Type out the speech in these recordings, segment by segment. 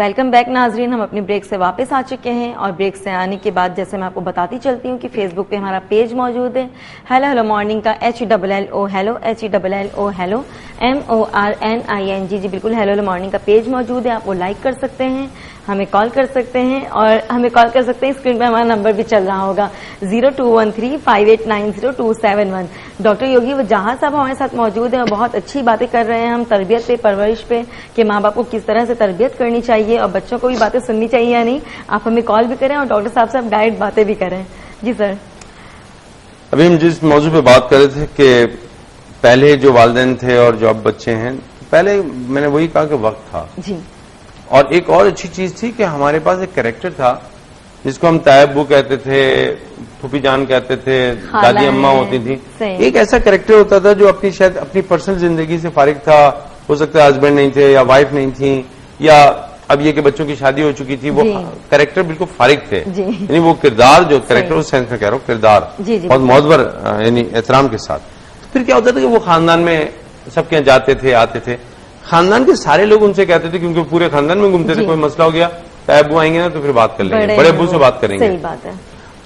Welcome back ناظرین، ہم اپنی بریک سے واپس آ چکے ہیں اور بریک سے آنے کے بعد جیسے میں آپ کو بتاتی چلتی ہوں کہ فیس بک پہ ہمارا پیج موجود ہے ہیلو ہیلو مارننگ کا HLLO hello HLLO hello MORNING جی بالکل ہیلو ہیلو مارننگ کا پیج موجود ہے. آپ وہ لائک کر سکتے ہیں, ہمیں کال کر سکتے ہیں اور ہمیں کال کر سکتے ہیں. اسکرین پہ ہمارا نمبر بھی چل رہا ہوگا 021358902271. ڈاکٹر یوگی وجاہت صاحب ہمارے ساتھ موجود ہیں اور بہت اچھی باتیں کر رہے ہیں ہم تربیت پہ, پرورش پہ, کہ ماں باپ کو کس طرح سے تربیت کرنی چاہیے اور بچوں کو بھی باتیں سننی چاہیے یا نہیں. آپ ہمیں کال بھی کریں اور ڈاکٹر صاحب سے آپ ڈائریکٹ باتیں بھی کریں. جی سر, ابھی ہم جس موضوع پہ بات کر رہے تھے کہ پہلے جو والدین تھے اور جو اب بچے ہیں, پہلے میں نے وہی کہا کہ وقت تھا جی, اور ایک اور اچھی چیز تھی کہ ہمارے پاس ایک کریکٹر تھا جس کو ہم طیب ابو کہتے تھے, پھوپھی جان کہتے تھے, دادی اماں ہوتی تھی. ایک ایسا کریکٹر ہوتا تھا جو اپنی شاید اپنی پرسنل زندگی سے فارغ تھا, ہو سکتا ہے ہسبینڈ نہیں تھے یا وائف نہیں تھی یا اب یہ کہ بچوں کی شادی ہو چکی تھی, وہ کریکٹر بالکل فارغ تھے. یعنی وہ کردار جو کریکٹر اس سینس میں کہہ رہا ہوں, کردار بہت معتبر یعنی احترام کے ساتھ. پھر کیا ہوتا تھا کہ وہ خاندان میں سب کے جاتے تھے آتے تھے, خاندان کے سارے لوگ ان سے کہتے تھے کیونکہ پورے خاندان میں گھومتے تھے, کوئی مسئلہ ہو گیا طیب ابو آئیں گے نا تو پھر بات کر لیں گے, بڑے ابو سے بات کریں گے.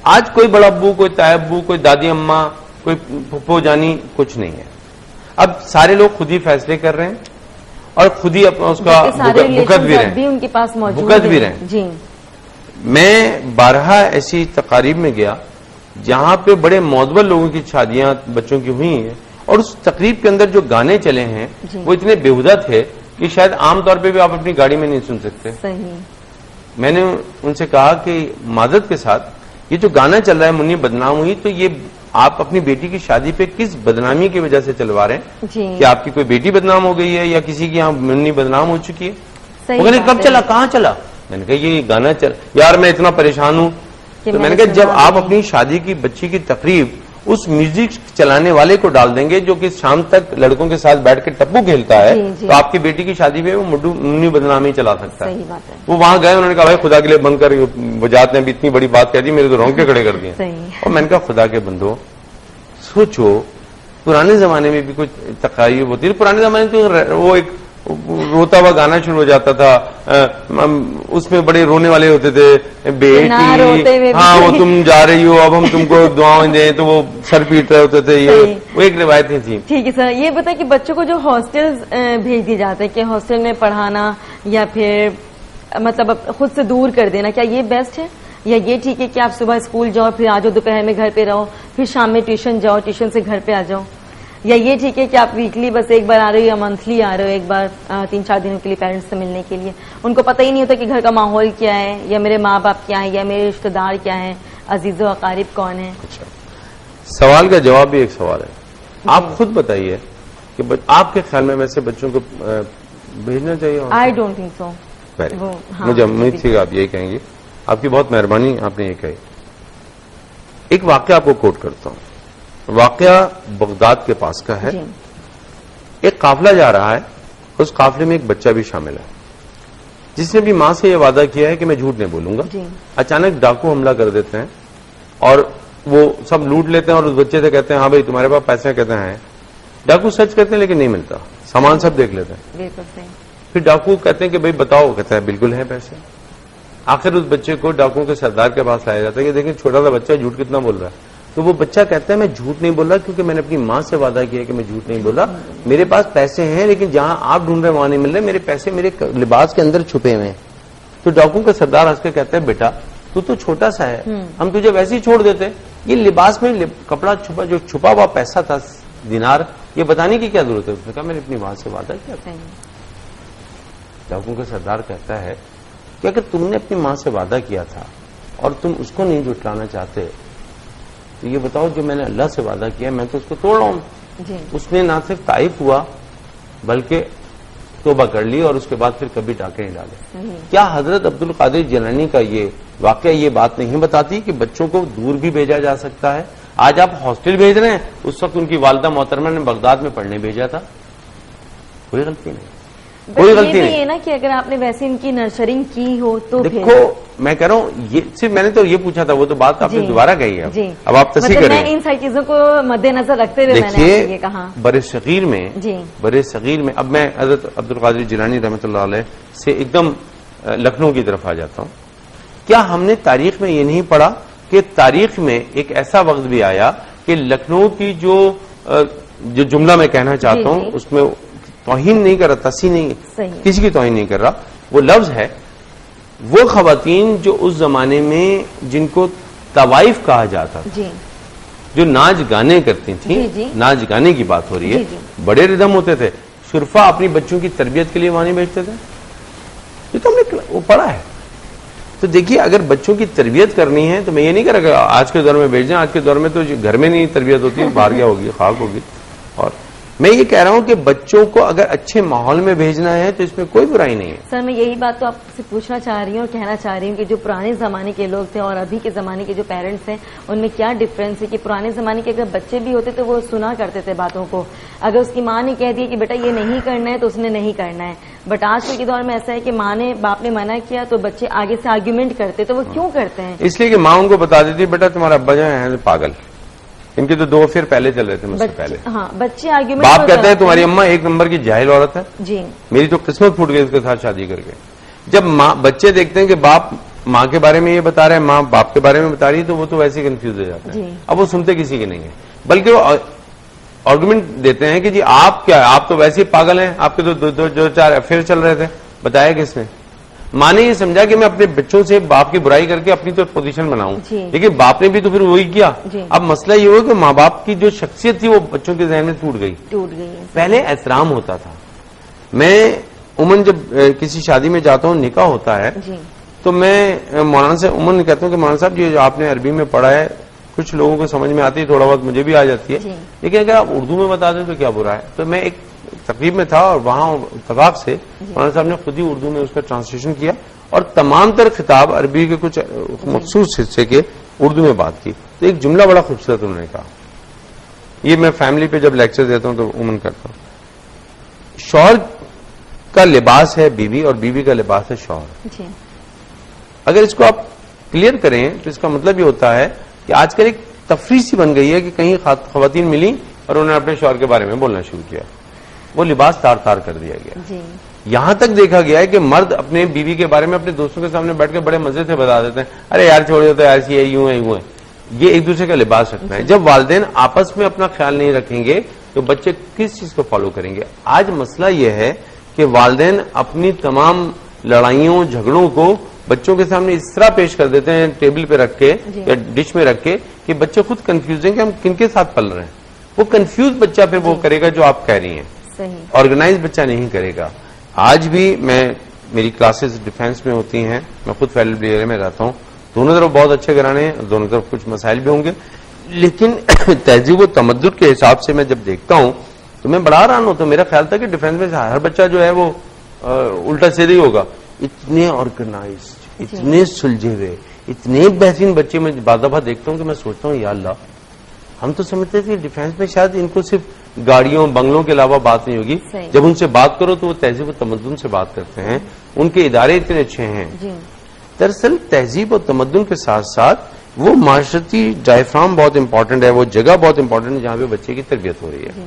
آج کوئی بڑا ابو, کوئی طیب ابو, کوئی دادی اماں, کوئی پھپھو جانی کچھ نہیں ہے. اب سارے لوگ خود ہی فیصلے کر رہے ہیں اور خود ہی اپنا اس کا بھگت بھی رہے ہیں, ان کے پاس بھگت بھی رہے ہیں. میں بارہا ایسی تقاریب میں گیا جہاں پہ بڑے معتبر لوگوں کی شادیاں بچوں کی ہوئی ہیں اور اس تقریب کے اندر جو گانے چلے ہیں وہ اتنے بےہودہ تھے کہ شاید عام طور پہ بھی آپ اپنی گاڑی میں نہیں سن سکتے. میں نے ان سے کہا کہ معذرت کے ساتھ یہ جو گانا چل رہا ہے منی بدنام ہوئی, تو یہ آپ اپنی بیٹی کی شادی پہ کس بدنامی کی وجہ سے چلوا رہے ہیں؟ کہ آپ کی کوئی بیٹی بدنام ہو گئی ہے یا کسی کی یہاں منی بدنام ہو چکی ہے؟ وہ کہنے کب چلا, کہاں چلا؟ میں نے کہا یہ گانا چل, یار میں اتنا پریشان ہوں. تو میں نے کہا جب آپ اپنی شادی کی بچی کی تقریب اس میوزک چلانے والے کو ڈال دیں گے جو کہ شام تک لڑکوں کے ساتھ بیٹھ کے ٹپو کھیلتا ہے, تو آپ کی بیٹی کی شادی پہ وہ منی بدنامی چلا سکتا ہے. وہ وہاں گئے, انہوں نے کہا بھائی خدا کے لیے بند کر, وجاہت نے بھی اتنی بڑی بات کہہ دی, میرے تو رونگٹے کھڑے کر دیے. اور میں نے کہا خدا کے بندو سوچو, پرانے زمانے میں بھی کچھ تقاریب ہوتی ہے. پرانے زمانے میں تو وہ ایک روتا ہوا گانا شروع ہو جاتا تھا, اس میں بڑے رونے والے ہوتے تھے, بیٹی ہاں وہ تم جا رہی ہو اب ہم تم کو دعائیں دیں, تو وہ سر پیٹ رہے ہوتے تھے. وہ ایک روایتیں تھیں. ٹھیک ہے سر, یہ بتائیں کہ بچوں کو جو ہاسٹل بھیج دیے جاتے ہیں کہ ہاسٹل میں پڑھانا یا پھر مطلب خود سے دور کر دینا, کیا یہ بیسٹ ہے یا یہ ٹھیک ہے کہ آپ صبح اسکول جاؤ پھر آ جاؤ, دوپہر میں گھر پہ رہو, پھر شام میں ٹیوشن جاؤ, ٹیوشن سے گھر پہ آ جاؤ, یا یہ ٹھیک ہے کہ آپ ویکلی بس ایک بار آ رہے ہو یا منتھلی آ رہے ہو ایک بار 3-4 دنوں کے لیے پیرنٹس سے ملنے کے لیے؟ ان کو پتہ ہی نہیں ہوتا کہ گھر کا ماحول کیا ہے یا میرے ماں باپ کیا ہیں یا میرے رشتہ دار کیا ہیں, عزیز و اقارب کون ہیں. اچھا, سوال کا جواب بھی ایک سوال ہے. آپ خود بتائیے کہ آپ کے خیال میں ویسے بچوں کو بھیجنا چاہیے؟ I don't think so. مجھے امید تھی کہ آپ یہی کہیں گے. آپ کی بہت مہربانی, آپ نے یہ کہی. ایک واقعہ آپ کو کوٹ کرتا ہوں. واقعہ بغداد کے پاس کا ہے. ایک قافلہ جا رہا ہے, اس قافلے میں ایک بچہ بھی شامل ہے جس نے بھی ماں سے یہ وعدہ کیا ہے کہ میں جھوٹ نہیں بولوں گا. اچانک ڈاکو حملہ کر دیتے ہیں اور وہ سب لوٹ لیتے ہیں اور اس بچے سے کہتے ہیں ہاں بھائی تمہارے پاس پیسے, کہتے ہیں ڈاکو سرچ کرتے ہیں لیکن نہیں ملتا, سامان سب دیکھ لیتے ہیں. پھر ڈاکو کہتے ہیں کہ بھائی بتاؤ, کہتا ہے بالکل ہے پیسے. آخر اس بچے کو ڈاکو کے سردار کے پاس لایا جاتا ہے کہ دیکھیں چھوٹا سا بچہ جھوٹ کتنا بول رہا ہے. تو وہ بچہ کہتا ہے میں جھوٹ نہیں بول رہا کیونکہ میں نے اپنی ماں سے وعدہ کیا کہ میں جھوٹ نہیں بول رہا, میرے پاس پیسے ہیں لیکن جہاں آپ ڈھونڈ رہے وہاں نہیں مل رہے, میرے پیسے میرے لباس کے اندر چھپے ہوئے ہیں. تو ڈاکو کا سردار ہنس کے کہتا ہے بیٹا تو چھوٹا سا ہے, ہم تجھے ویسے ہی چھوڑ دیتے, یہ لباس میں کپڑا چھپا جو چھپا ہوا پیسہ تھا دینار, یہ بتانے کی کیا ضرورت ہے؟ اس نے کہا میں نے اپنی ماں سے وعدہ کیا. ڈاکو کا سردار کہتا ہے کہ اگر تم نے اپنی ماں سے وعدہ کیا تھا اور تم اس کو نہیں جھٹلانا چاہتے تو یہ بتاؤ جو میں نے اللہ سے وعدہ کیا میں تو اس کو توڑ رہا ہوں. اس نے نہ صرف طائف ہوا بلکہ توبہ کر لی اور اس کے بعد پھر کبھی ڈاکے نہیں ڈالے. کیا حضرت عبد القادر جیلانی کا یہ واقعہ یہ بات نہیں بتاتی کہ بچوں کو دور بھی بھیجا جا سکتا ہے؟ آج آپ ہاسٹل بھیج رہے ہیں, اس وقت ان کی والدہ محترمہ نے بغداد میں پڑھنے بھیجا تھا, کوئی غلطی نہیں. کوئی غلطی نہیں ہے نا کہ اگر آپ نے ویسے ان کی نرسرنگ کی ہو تو دیکھو میں کہہ رہا ہوں یہ صرف میں نے تو یہ پوچھا تھا, وہ تو بات آپ نے دوبارہ کہی ہے. اب آپ تصحیح کریں. میں ان ساری چیزوں کو مد نظر رکھتے ہوئے میں نے یہ کہا برِ صغیر میں اب میں حضرت عبد القادر جیلانی رحمۃ اللہ علیہ سے ایک دم لکھنؤ کی طرف آ جاتا ہوں. کیا ہم نے تاریخ میں یہ نہیں پڑھا کہ تاریخ میں ایک ایسا وقت بھی آیا کہ لکھنؤ کی جو جملہ میں کہنا چاہتا ہوں اس میں توہین نہیں کر رہا, تصحیح نہیں, کسی کی توہین نہیں کر رہا, وہ لفظ ہے وہ خواتین جو اس زمانے میں جن کو طوائف کہا جاتا تھا, جو ناچ گانے کرتی تھیں, ناچ گانے کی بات ہو رہی ہے, بڑے ردم ہوتے تھے, شرفا اپنی بچوں کی تربیت کے لیے وہاں نہیں بھیجتے تھے. یہ تو ہم نے وہ پڑھا ہے. تو دیکھیے اگر بچوں کی تربیت کرنی ہے تو میں یہ نہیں کہہ رہا کہ آج کے دور میں بھیج دیں, آج کے دور میں تو گھر میں نہیں تربیت ہوتی, باہر گیا ہوگی, خاک ہوگی. اور میں یہ کہہ رہا ہوں کہ بچوں کو اگر اچھے ماحول میں بھیجنا ہے تو اس میں کوئی برائی نہیں ہے. سر میں یہی بات تو آپ سے پوچھنا چاہ رہی ہوں اور کہنا چاہ رہی ہوں کہ جو پرانے زمانے کے لوگ تھے اور ابھی کے زمانے کے جو پیرنٹس ہیں ان میں کیا ڈفرینس ہے. کہ پرانے زمانے کے اگر بچے بھی ہوتے تو وہ سنا کرتے تھے باتوں کو, اگر اس کی ماں نے کہہ دیا کہ بیٹا یہ نہیں کرنا ہے تو اس نے نہیں کرنا ہے. بٹ آج کل کے دور میں ایسا ہے کہ ماں نے باپ نے منع کیا تو بچے آگے سے آرگیومنٹ کرتے, تو وہ کیوں کرتے ہیں؟ اس لیے کہ ماں ان کو بتا دیتی بیٹا تمہارا ابا جو ہے پاگل, ان کے تو 2 افیئر پہلے چل رہے تھے مجھ سے پہلے. ہاں بچے آرگیومنٹ, باپ کہتے ہیں تمہاری اماں 1 نمبر کی جاہل عورت ہے, جی میری تو قسمت پھوٹ گئی اس کے ساتھ شادی کر کے. جب بچے دیکھتے ہیں کہ باپ ماں کے بارے میں یہ بتا رہے ہیں, ماں باپ کے بارے میں بتا رہی ہے, تو وہ تو ویسے ہی کنفیوز ہو جاتے ہیں. اب وہ سنتے کسی کے نہیں ہے, بلکہ وہ آرگومنٹ دیتے ہیں کہ جی آپ کیا, آپ تو ویسے ہی پاگل ہیں, آپ کے تو 2-4 افیئر چل رہے تھے. بتایا کس نے؟ ماں نے یہ سمجھا کہ میں اپنے بچوں سے باپ کی برائی کر کے اپنی تو پوزیشن بناؤں, لیکن باپ نے بھی تو پھر وہی کیا. اب مسئلہ یہ ہوا کہ ماں باپ کی جو شخصیت تھی وہ بچوں کے ذہن میں ٹوٹ گئی. پہلے احترام ہوتا تھا. میں عموماً جب کسی شادی میں جاتا ہوں, نکاح ہوتا ہے, تو میں مولانا سے عموماً کہتا ہوں کہ مولانا صاحب جو آپ نے عربی میں پڑھا ہے کچھ لوگوں کو سمجھ میں آتی ہے, تھوڑا بہت مجھے بھی آ جاتی ہے, لیکن اگر آپ اردو میں بتا دیں تو کیا برا ہے. تو میں ایک تقریب میں تھا اور وہاں اتفاق سے مولانا صاحب نے خود ہی اردو میں اس کا ٹرانسلیشن کیا اور تمام تر خطاب عربی کے کچھ مخصوص حصے کے اردو میں بات کی. تو ایک جملہ بڑا خوبصورت انہوں نے کہا, یہ میں فیملی پہ جب لیکچر دیتا ہوں تو عموماً کرتا ہوں, شوہر کا لباس ہے بیوی اور بیوی کا لباس ہے شوہر. اگر اس کو آپ کلیئر کریں تو اس کا مطلب یہ ہوتا ہے کہ آج کل ایک تفریح سی بن گئی ہے کہ کہیں خواتین ملی اور انہوں نے اپنے شوہر کے بارے میں بولنا شروع کیا, وہ لباس تار تار کر دیا گیا. یہاں تک دیکھا گیا ہے کہ مرد اپنے بیوی کے بارے میں اپنے دوستوں کے سامنے بیٹھ کے بڑے مزے سے بتا دیتے ہیں, ارے یار چھوڑ دیتے ایسی ہے, یوں ہے, یوں ہے. یہ ایک دوسرے کا لباس رکھنا ہے. جب والدین آپس میں اپنا خیال نہیں رکھیں گے تو بچے کس چیز کو فالو کریں گے؟ آج مسئلہ یہ ہے کہ والدین اپنی تمام لڑائیوں جھگڑوں کو بچوں کے سامنے اس طرح پیش کر دیتے ہیں, ٹیبل پہ رکھ کے یا ڈش میں رکھ کے, کہ بچے خود کنفیوز ہیں کہ ہم کن کے ساتھ پل رہے ہیں. وہ کنفیوز بچہ پھر وہ کرے گا جو آپ کہہ رہی ہیں, آرگنائز بچہ نہیں کرے گا. آج بھی میری کلاسز ڈیفینس میں ہوتی ہیں, میں خود فیڈرل ایریا میں رہتا ہوں, دونوں طرف بہت اچھے گھرانے ہیں, دونوں طرف کچھ مسائل بھی ہوں گے, لیکن تہذیب و تمدن کے حساب سے میں جب دیکھتا ہوں تو میں بڑا حیران ہوتا ہوں. میرا خیال تھا کہ ڈیفینس میں ہر بچہ جو ہے وہ الٹا سیدھا ہی ہوگا. اتنے آرگنائزڈ, اتنے سلجھے ہوئے, اتنے بہترین بچے میں بعض دفعہ دیکھتا ہوں کہ میں سوچتا ہوں یا اللہ, ہم تو سمجھتے تھے ڈیفینس میں شاید ان کو صرف گاڑیوں بنگلوں کے علاوہ بات نہیں ہوگی. جب ان سے بات کرو تو وہ تہذیب و تمدن سے بات کرتے ہیں, ان کے ادارے اتنے اچھے ہیں. دراصل تہذیب و تمدن کے ساتھ ساتھ وہ معاشرتی ڈائفرام بہت امپورٹنٹ ہے, وہ جگہ بہت امپورٹنٹ ہے جہاں پہ بچے کی تربیت ہو رہی ہے,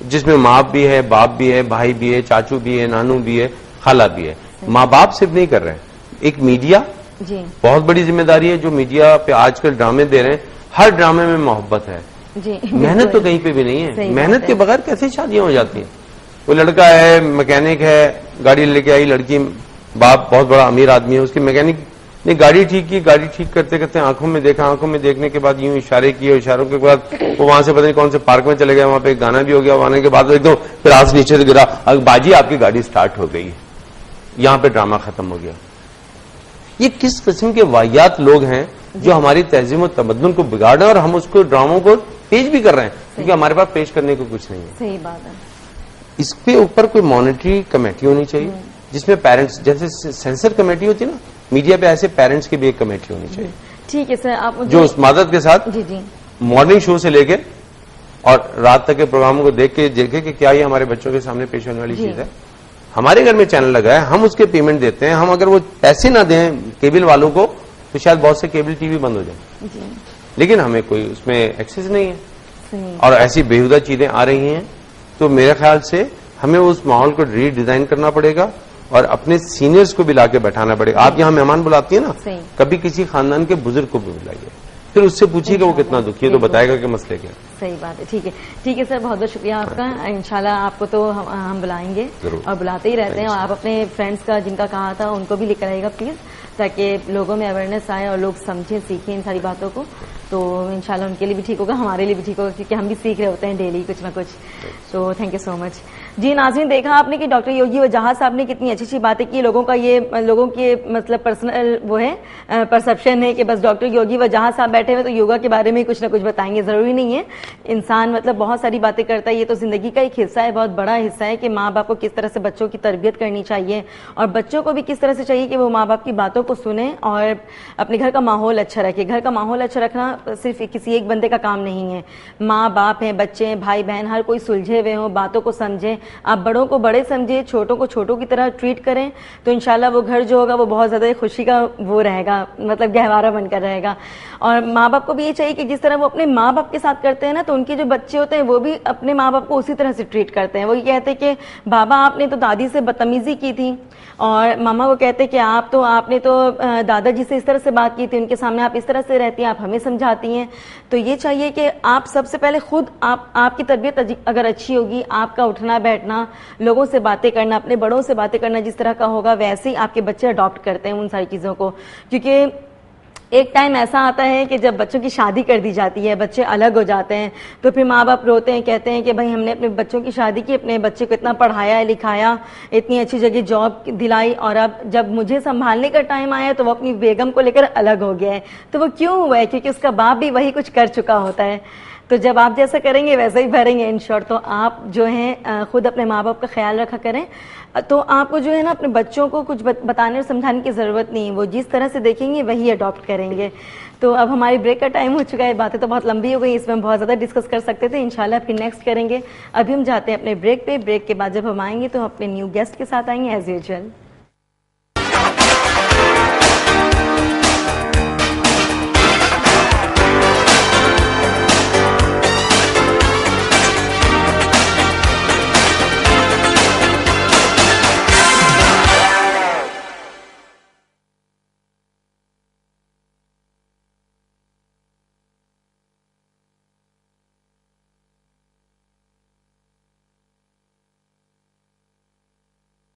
جس میں ماں بھی ہے, باپ بھی ہے, بھائی بھی ہے, چاچو بھی ہے, نانو بھی ہے, خالہ بھی ہے. ماں باپ صرف نہیں کر رہے ہیں, ایک میڈیا بہت بڑی ذمہ داری ہے جو میڈیا پہ آج کل ڈرامے دے رہے ہیں. ہر ڈرامے میں محبت ہے, محنت تو کہیں پہ بھی نہیں ہے. محنت کے بغیر کیسے شادیاں ہو جاتی ہیں؟ وہ لڑکا ہے میکینک ہے, گاڑی لے کے آئی لڑکی, باپ بہت بڑا امیر آدمی ہے, اس کی میکینک نے گاڑی ٹھیک کی, گاڑی ٹھیک کرتے کرتے آنکھوں میں دیکھا, آنکھوں میں دیکھنے کے بعد یوں اشارے کیے, اشاروں کے بعد وہ وہاں سے پتہ نہیں کون سے پارک میں چلے گئے, وہاں پہ ایک گانا بھی ہو گیا, آنے کے بعد ایک دم پھر آس نیچے سے گرا, باجی آپ کی گاڑی اسٹارٹ ہو گئی. یہاں پہ ڈرامہ ختم ہو گیا. یہ کس قسم کے واحیات لوگ ہیں جو ہماری تہذیب و تمدن کو بگاڑ رہے ہیں, اور ہم اس کو ڈراموں کو پیش بھی کر رہے ہیں کیونکہ ہمارے پاس پیش کرنے کو کچھ نہیں ہے. صحیح بات ہے. اس کے اوپر کوئی مانیٹری کمیٹی ہونی چاہیے جس میں پیرنٹس, جیسے سینسر کمیٹی ہوتی ہے نا میڈیا پہ, ایسے پیرنٹس کی بھی ایک کمیٹی ہونی چاہیے. ٹھیک ہے سر, آپ جو اس مدد کے ساتھ مارننگ شو سے لے کے اور رات تک کے پروگراموں کو دیکھ کے دیکھے کہ کیا یہ ہمارے بچوں کے سامنے پیش ہونے والی چیز ہے. ہمارے گھر میں چینل لگا ہے, ہم اس کے پیمنٹ دیتے ہیں. ہم اگر وہ پیسے نہ دیں کیبل والوں کو تو شاید بہت سے کیبل ٹی وی بند ہو جائیں, لیکن ہمیں کوئی اس میں ایکسس نہیں ہے اور ایسی بےہودہ چیزیں آ رہی ہیں. تو میرے خیال سے ہمیں اس ماحول کو ری ڈیزائن کرنا پڑے گا اور اپنے سینئرز کو بھی لا کے بیٹھانا پڑے گا. آپ یہاں مہمان بلاتی ہیں نا, صحیح. کبھی کسی خاندان کے بزرگ کو بھی بلائیے, پھر اس سے پوچھیے کہ وہ کتنا دکھی ہے, تو بتائے گا کہ مسئلے کیا. صحیح بات ہے. ٹھیک ہے سر, بہت بہت شکریہ آپ کا. انشاءاللہ آپ کو تو ہم بلائیں گے اور بلاتے ہی رہتے ہیں, اور آپ اپنے فرینڈس کا جن کا کہا تھا ان کو بھی لے کر آئے گا پلیز, تاکہ لوگوں میں اویئرنیس آئے اور لوگ سمجھیں سیکھیں ان ساری باتوں کو. تو انشاءاللہ ان کے لیے بھی ٹھیک ہوگا, ہمارے لیے بھی ٹھیک ہوگا, کیونکہ ہم بھی سیکھ رہے ہوتے ہیں ڈیلی کچھ نہ کچھ. تو تھینک یو سو مچ. جی ناظرین, دیکھا آپ نے کہ ڈاکٹر یوگی وجاہت صاحب نے کتنی اچھی باتیں کی. لوگوں کا یہ لوگوں کے مطلب پرسنل وہ ہے پرسپشن ہے کہ بس ڈاکٹر یوگی وجاہت صاحب بیٹھے ہوئے تو یوگا کے بارے میں کچھ نہ کچھ بتائیں گے. ضروری نہیں ہے, انسان مطلب بہت ساری باتیں کرتا ہے. یہ تو زندگی کا ایک حصہ ہے, بہت بڑا حصہ ہے کہ ماں باپ کو کس طرح سے بچوں کی تربیت کرنی چاہیے, اور بچوں کو بھی کس طرح سے چاہیے کہ وہ ماں باپ کی باتوں کو سنیں اور اپنے گھر کا ماحول اچھا رکھے. گھر کا ماحول اچھا رکھنا صرف کسی ایک بندے کا کام نہیں ہے. ماں باپ ہیں, بچے ہیں, بھائی بہن, ہر کوئی سلجھے ہوئے ہوں, باتوں کو سمجھیں. آپ بڑوں کو بڑے سمجھیں, چھوٹوں کو چھوٹوں کی طرح ٹریٹ کریں, تو انشاءاللہ وہ گھر جو ہوگا وہ بہت زیادہ خوشی کا وہ رہے گا, مطلب گہوارہ بن کر رہے گا. اور ماں باپ کو بھی یہ چاہیے کہ جس طرح وہ اپنے ماں باپ کے ساتھ کرتے ہیں نا, تو ان کے جو بچے ہوتے ہیں وہ بھی اپنے ماں باپ کو اسی طرح سے ٹریٹ کرتے ہیں. وہ یہ کہتے ہیں کہ بابا آپ نے تو دادی سے بدتمیزی کی تھی, اور ماما کو کہتے کہ آپ نے تو دادا جی سے اس طرح سے بات کی تھی, ان کے سامنے آپ اس طرح سے رہتی ہیں, آپ ہمیں سمجھاتی ہیں. تو یہ چاہیے کہ آپ سب سے پہلے خود آپ کی تربیت اگر اچھی ہوگی, آپ کا اٹھنا بیٹھنا, لوگوں سے باتیں کرنا, اپنے بڑوں سے باتیں کرنا جس طرح کا ہوگا, ویسے ہی آپ کے بچے اڈاپٹ کرتے ہیں ان ساری چیزوں کو. کیونکہ ایک ٹائم ایسا آتا ہے کہ جب بچوں کی شادی کر دی جاتی ہے, بچے الگ ہو جاتے ہیں, تو پھر ماں باپ روتے ہیں, کہتے ہیں کہ بھائی ہم نے اپنے بچوں کی شادی کی, اپنے بچے کو اتنا پڑھایا لکھایا, اتنی اچھی جگہ جاب دلائی, اور اب جب مجھے سنبھالنے کا ٹائم آیا تو وہ اپنی بیگم کو لے کر الگ ہو گیا ہے. تو وہ کیوں ہوا ہے؟ کیونکہ اس کا باپ بھی وہی کچھ کر چکا ہوتا ہے. تو جب آپ جیسا کریں گے ویسا ہی بھریں گے ان شارٹ. تو آپ جو ہیں خود اپنے ماں باپ کا خیال رکھا کریں. تو آپ کو جو ہے نا اپنے بچوں کو کچھ بتانے اور سمجھانے کی ضرورت نہیں ہے, وہ جس طرح سے دیکھیں گے وہی اڈاپٹ کریں گے. تو اب ہماری بریک کا ٹائم ہو چکا ہے, باتیں تو بہت لمبی ہو گئی, اس میں ہم بہت زیادہ ڈسکس کر سکتے تھے, انشاءاللہ پھر نیکسٹ کریں گے. ابھی ہم جاتے ہیں اپنے بریک پہ. بریک کے بعد جب ہم آئیں گے تو ہم اپنے نیو گیسٹ کے ساتھ آئیں گے ایز یوزول.